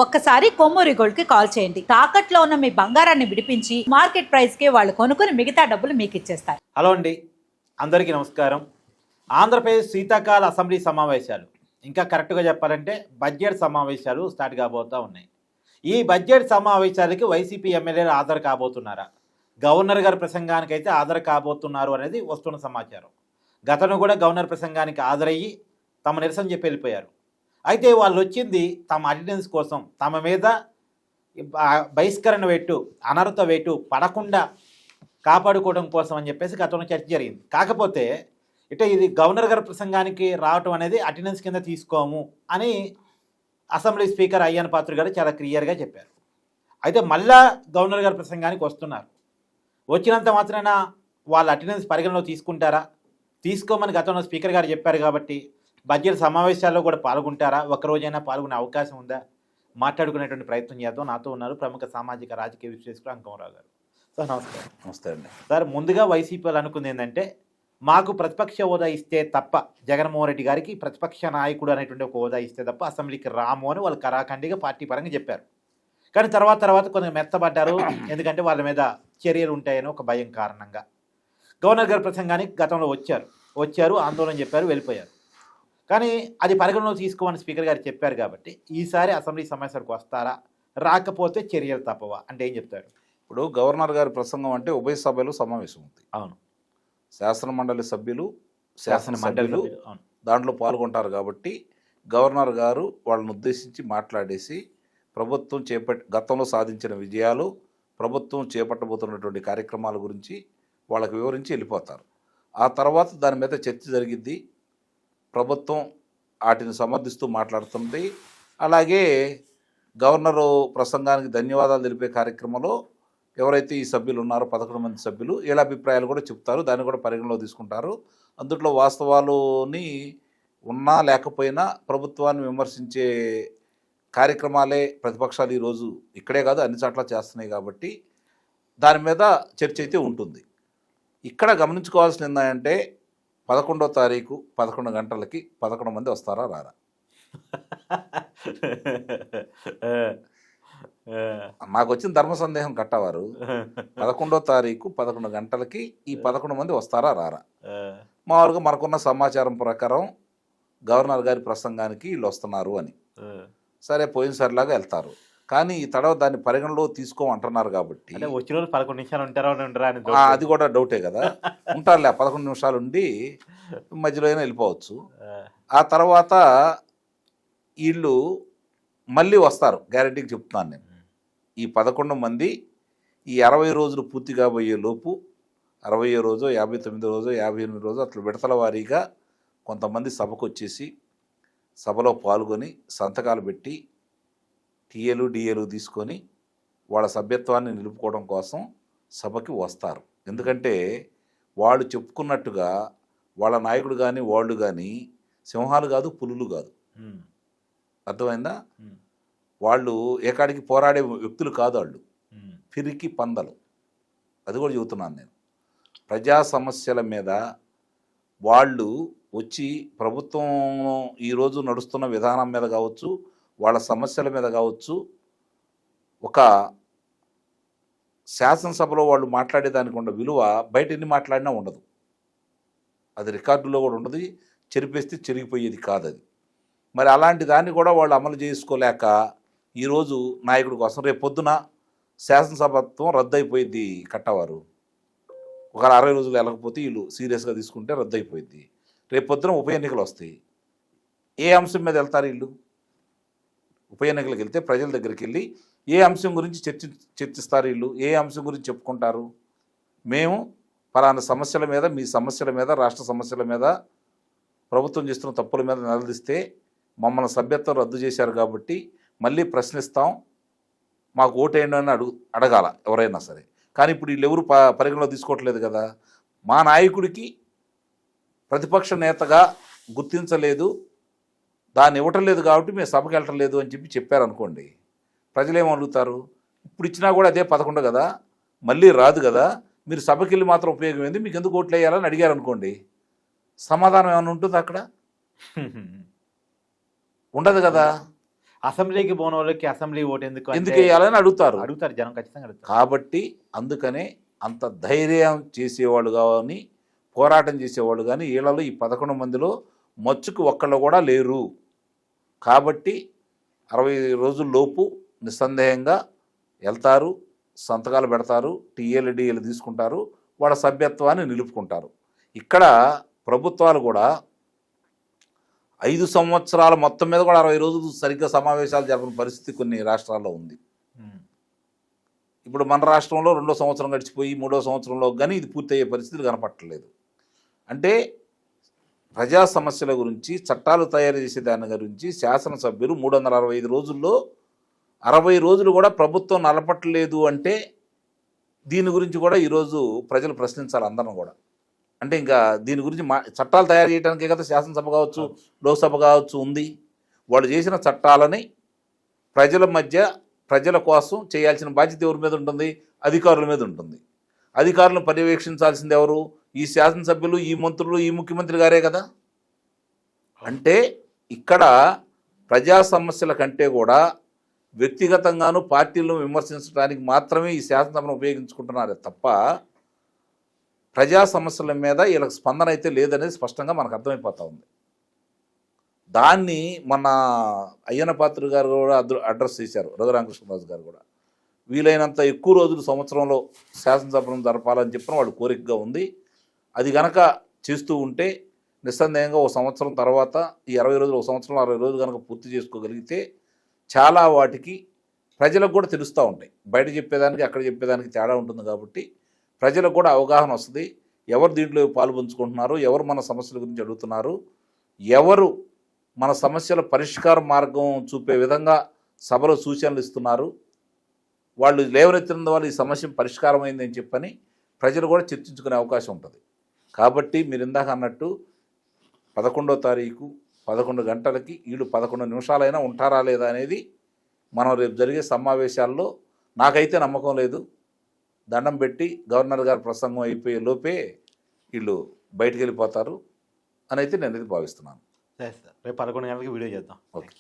ఒక్కసారి కొమ్మూరి గోల్డ్ కి కాల్ చేయండి. తాకట్లో ఉన్న మీ బంగారాన్ని విడిపించి మార్కెట్ ప్రైస్ కి వాళ్ళు కొనుక్కుని మిగతా డబ్బులు మీకు ఇచ్చేస్తారు. హలో అండి, అందరికీ నమస్కారం. ఆంధ్రప్రదేశ్ శీతాకాల అసెంబ్లీ సమావేశాలు, ఇంకా కరెక్ట్గా చెప్పాలంటే బడ్జెట్ సమావేశాలు స్టార్ట్ కాబోతూ ఉన్నాయి. ఈ బడ్జెట్ సమావేశాలకి వైసీపీ ఎమ్మెల్యేలు హాజరు కాబోతున్నారా, గవర్నర్ గారి ప్రసంగానికి అయితే హాజరు కాబోతున్నారు అనేది వస్తున్న సమాచారం. గతంలో కూడా గవర్నర్ ప్రసంగానికి హాజరయ్యి తమ నిరసన చెప్పి వెళ్ళిపోయారు. అయితే వాళ్ళు వచ్చింది తమ అటెండెన్స్ కోసం, తమ మీద బహిష్కరణ వేటు, అనర్హత వేటు పడకుండా కాపాడుకోవడం కోసం అని చెప్పేసి గతంలో చర్చ జరిగింది. కాకపోతే ఇది గవర్నర్ గారి ప్రసంగానికి రావటం అనేది అటెండెన్స్ కింద తీసుకోము అని అసెంబ్లీ స్పీకర్ అయ్యన్న పాత్రుడు గారు చాలా క్లియర్గా చెప్పారు. అయితే మళ్ళా గవర్నర్ గారి ప్రసంగానికి వస్తున్నారు. వచ్చినంత మాత్రాన వాళ్ళ అటెండెన్స్ పరిగణలో తీసుకుంటారా, తీసుకోమని గతంలో స్పీకర్ గారు చెప్పారు కాబట్టి బడ్జెట్ సమావేశాల్లో కూడా పాల్గొంటారా, ఒక్కరోజైనా పాల్గొనే అవకాశం ఉందా, మాట్లాడుకునేటువంటి ప్రయత్నం చేద్దాం. నాతో ఉన్నారు ప్రముఖ సామాజిక రాజకీయ విశ్లేషకులు అంకమరావు గారు. సార్ నమస్కారం. నమస్తే అండి. సార్, ముందుగా వైసీపీ వాళ్ళు అనుకుంది ఏంటంటే, మాకు ప్రతిపక్ష హోదా ఇస్తే తప్ప, జగన్మోహన్ రెడ్డి గారికి ప్రతిపక్ష నాయకుడు అనేటువంటి ఒక హోదా ఇస్తే తప్ప అసెంబ్లీకి రాము అని వాళ్ళు కరాఖండిగా పార్టీ పరంగా చెప్పారు. కానీ తర్వాత కొంచెం మెత్తబడ్డారు. ఎందుకంటే వాళ్ళ మీద చర్యలు ఉంటాయని ఒక భయం కారణంగా గవర్నర్ గారి ప్రసంగానికి గతంలో వచ్చారు, ఆందోళన చెప్పారు, వెళ్ళిపోయారు. కానీ అది పరిగణలో తీసుకోమని స్పీకర్ గారు చెప్పారు కాబట్టి ఈసారి అసెంబ్లీ సమావేశాలకు వస్తారా, రాకపోతే చర్యలు తప్పవా అంటే ఏం చెప్తారు? ఇప్పుడు గవర్నర్ గారి ప్రసంగం అంటే ఉభయ సభలు సమావేశం ఉంది. అవును, శాసన మండలి సభ్యులు, శాసనసభ్యులు దాంట్లో పాల్గొంటారు కాబట్టి గవర్నర్ గారు వాళ్ళని ఉద్దేశించి మాట్లాడేసి ప్రభుత్వం గతంలో సాధించిన విజయాలు, ప్రభుత్వం చేపట్టబోతున్నటువంటి కార్యక్రమాల గురించి వాళ్ళకి వివరించి వెళ్ళిపోతారు. ఆ తర్వాత దాని మీద చర్చ జరిగిద్ది. ప్రభుత్వం వాటిని సమర్థిస్తూ మాట్లాడుతుంది. అలాగే గవర్నరు ప్రసంగానికి ధన్యవాదాలు తెలిపే కార్యక్రమంలో ఎవరైతే ఈ సభ్యులు ఉన్నారో 11 మంది సభ్యులు వీళ్ళ అభిప్రాయాలు కూడా చెప్తారు, దాన్ని కూడా పరిగణలో తీసుకుంటారు. అందులో వాస్తవాలుని ఉన్నా లేకపోయినా ప్రభుత్వాన్ని విమర్శించే కార్యక్రమాలే ప్రతిపక్షాలు ఈరోజు ఇక్కడే కాదు అన్ని చోట్ల చేస్తున్నాయి కాబట్టి దాని మీద చర్చ అయితే ఉంటుంది. ఇక్కడ గమనించుకోవాల్సింది ఏంటంటే 11వ తారీఖు 11 గంటలకి 11 మంది వస్తారా రారా? నాకు వచ్చిన ధర్మ సందేహం కట్టవారు. 11వ తారీఖు 11 గంటలకి ఈ 11 మంది వస్తారా రారా? మామూలుగా మనకున్న సమాచారం ప్రకారం గవర్నర్ గారి ప్రసంగానికి వీళ్ళు వస్తున్నారు అని, సరే పోయినసారిలాగా వెళ్తారు. కానీ ఈ తడవ దాన్ని పరిగణలో తీసుకోమంటున్నారు కాబట్టి వచ్చిన రోజు 11 నిమిషాలు ఉంటారా అని అది కూడా డౌటే కదా. ఉంటారులే 11 నిమిషాలు ఉండి మధ్యలో అయినా వెళ్ళిపోవచ్చు. ఆ తర్వాత వీళ్ళు మళ్ళీ వస్తారు, గ్యారెంటీకి చెప్తున్నాను నేను. ఈ 11 మంది ఈ 60 రోజులు పూర్తి కాబోయే లోపు 60వ రోజు, 59వ రోజు, 58వ రోజు అట్లా విడతల వారీగా కొంతమంది సభకు వచ్చేసి సభలో పాల్గొని సంతకాలు పెట్టి టీఏలు డిఏలు తీసుకొని వాళ్ళ సభ్యత్వాన్ని నిలుపుకోవడం కోసం సభకి వస్తారు. ఎందుకంటే వాళ్ళు చెప్పుకున్నట్టుగా వాళ్ళ నాయకుడు కానీ వాళ్ళు కానీ సింహాలు కాదు, పులులు కాదు. అర్థమైందా? వాళ్ళు ఏకాడికి పోరాడే వ్యక్తులు కాదు, వాళ్ళు పిరికి పందలు. అది కూడా చెబుతున్నాను నేను. ప్రజా సమస్యల మీద వాళ్ళు వచ్చి ప్రభుత్వం ఈరోజు నడుస్తున్న విధానం మీద కావచ్చు, వాళ్ళ సమస్యల మీద కావచ్చు, ఒక శాసనసభలో వాళ్ళు మాట్లాడేదానికి ఉన్న విలువ బయట ఎన్ని మాట్లాడినా ఉండదు. అది రికార్డులో కూడా ఉండదు, చెరిపేస్తే చెరిగిపోయేది కాదు అది. మరి అలాంటి దాన్ని కూడా వాళ్ళు అమలు చేసుకోలేక ఈరోజు నాయకుడి కోసం రేపు పొద్దున శాసనసభత్వం రద్దు అయిపోయింది కట్టవారు. ఒక 60 రోజులు వెళ్ళకపోతే వీళ్ళు సీరియస్గా తీసుకుంటే రద్దు అయిపోయింది. రేపు పొద్దున ఉప ఎన్నికలు వస్తాయి. ఏ అంశం మీద వెళ్తారు వీళ్ళు? ఉప ఎన్నికలకు వెళ్తే ప్రజల దగ్గరికి వెళ్ళి ఏ అంశం గురించి చర్చిస్తారు వీళ్ళు? ఏ అంశం గురించి చెప్పుకుంటారు? మేము పలానా సమస్యల మీద, మీ సమస్యల మీద, రాష్ట్ర సమస్యల మీద, ప్రభుత్వం చేస్తున్న తప్పుల మీద నిలదీస్తే మమ్మల్ని సభ్యత్వం రద్దు చేశారు కాబట్టి మళ్ళీ ప్రశ్నిస్తాం, మాకు ఓటేయండి అని అడగాల ఎవరైనా సరే. కానీ ఇప్పుడు వీళ్ళు ఎవరు పరిగణలో తీసుకోవట్లేదు కదా. మా నాయకుడికి ప్రతిపక్ష నేతగా గుర్తించలేదు, దాన్ని ఇవ్వటం లేదు కాబట్టి మేము సభకి వెళ్ళటం లేదు అని చెప్పారనుకోండి, ప్రజలు ఏమడుగుతారు? ఇప్పుడు ఇచ్చినా కూడా అదే 11 కదా, మళ్ళీ రాదు కదా, మీరు సభకి వెళ్ళి మాత్రం ఉపయోగం ఏంది, మీకు ఎందుకు ఓట్లు వేయాలని అడిగారు అనుకోండి, సమాధానం ఏమైనా ఉంటుంది అక్కడ? ఉండదు కదా. అసెంబ్లీకి పోని వాళ్ళకి అసెంబ్లీ ఓటు ఎందుకు అంటే ఎందుకు వేయాలని అడుగుతారు. అడుగుతారు, జనం ఖచ్చితంగా అడుగుతారు. కాబట్టి అందుకనే అంత ధైర్యం చేసేవాళ్ళు కానీ పోరాటం చేసేవాళ్ళు కానీ వీళ్ళలో ఈ 11 మందిలో మచ్చుకు ఒక్కళ్ళు కూడా లేరు. కాబట్టి 60 రోజుల్లోపు నిస్సందేహంగా వెళ్తారు, సంతకాలు పెడతారు, టీఏలు డిఏలు తీసుకుంటారు, వాళ్ళ సభ్యత్వాన్ని నిలుపుకుంటారు. ఇక్కడ ప్రభుత్వాలు కూడా 5 సంవత్సరాల మొత్తం మీద కూడా 60 రోజులు సరిగ్గా సమావేశాలు జరపని పరిస్థితి కొన్ని రాష్ట్రాల్లో ఉంది. ఇప్పుడు మన రాష్ట్రంలో 2వ సంవత్సరం గడిచిపోయి 3వ సంవత్సరంలో కానీ ఇది పూర్తయ్యే పరిస్థితులు కనపట్టలేదు. అంటే ప్రజా సమస్యల గురించి చట్టాలు తయారు చేసే దాని గురించి శాసనసభ్యులు 365 రోజుల్లో 60 రోజులు కూడా ప్రభుత్వం నలపట్లేదు అంటే దీని గురించి కూడా ఈరోజు ప్రజలు ప్రశ్నించాలి అందరం కూడా. అంటే ఇంకా దీని గురించి చట్టాలు తయారు చేయడానికే కదా శాసనసభ కావచ్చు, లోక్సభ కావచ్చు ఉంది. వాళ్ళు చేసిన చట్టాలని ప్రజల మధ్య ప్రజల కోసం చేయాల్సిన బాధ్యత ఎవరి మీద ఉంటుంది? అధికారుల మీద ఉంటుంది. అధికారులను పర్యవేక్షించాల్సింది ఎవరు? ఈ శాసనసభ్యులు, ఈ మంత్రులు, ఈ ముఖ్యమంత్రి గారే కదా. అంటే ఇక్కడ ప్రజా సమస్యల కంటే కూడా వ్యక్తిగతంగాను పార్టీలను విమర్శించడానికి మాత్రమే ఈ శాసనసభను ఉపయోగించుకుంటున్నారే తప్ప ప్రజా సమస్యల మీద వీళ్ళకి స్పందన అయితే లేదనేది స్పష్టంగా మనకు అర్థమైపోతూ ఉంది. దాన్ని మన అయ్యన్న పాత్రుడు గారు కూడా అడ్రస్ చేశారు, రఘురామకృష్ణరాజు గారు కూడా. వీలైనంత ఎక్కువ రోజులు సంవత్సరంలో శాసనసభను జరపాలని చెప్పిన వాళ్ళు కోరికగా ఉంది. అది గనక చేస్తూ ఉంటే నిస్సందేహంగా ఒక సంవత్సరం తర్వాత ఈ 60 రోజులు, ఒక సంవత్సరం 60 రోజులు కనుక పూర్తి చేసుకోగలిగితే చాలా వాటికి ప్రజలకు కూడా తెలుస్తూ ఉంటాయి. బయట చెప్పేదానికి అక్కడ చెప్పేదానికి తేడా ఉంటుంది. కాబట్టి ప్రజలకు కూడా అవగాహన వస్తుంది. ఎవరు దీంట్లో పాల్పంచుకుంటున్నారు, ఎవరు మన సమస్యల గురించి అడుగుతున్నారు, ఎవరు మన సమస్యల పరిష్కార మార్గం చూపే విధంగా సభలో సూచనలు ఇస్తున్నారు, వాళ్ళు లేవనెత్తిన వాళ్ళు ఈ సమస్య పరిష్కారం అయిందని చెప్పని ప్రజలు కూడా చర్చించుకునే అవకాశం ఉంటుంది. కాబట్టి మీరు ఇందాక అన్నట్టు 11వ తారీఖు 11 గంటలకి వీళ్ళు 11 నిమిషాలైనా ఉంటారా లేదా అనేది మనం రేపు జరిగే సమావేశాల్లో నాకైతే నమ్మకం లేదు. దండం పెట్టి గవర్నర్ గారి ప్రసంగం అయిపోయే లోపే వీళ్ళు బయటికి వెళ్ళిపోతారు అని అయితే నేను భావిస్తున్నాను. సరే సార్, రేపు 11 గంటలకి వీడియో చేద్దాం. ఓకే.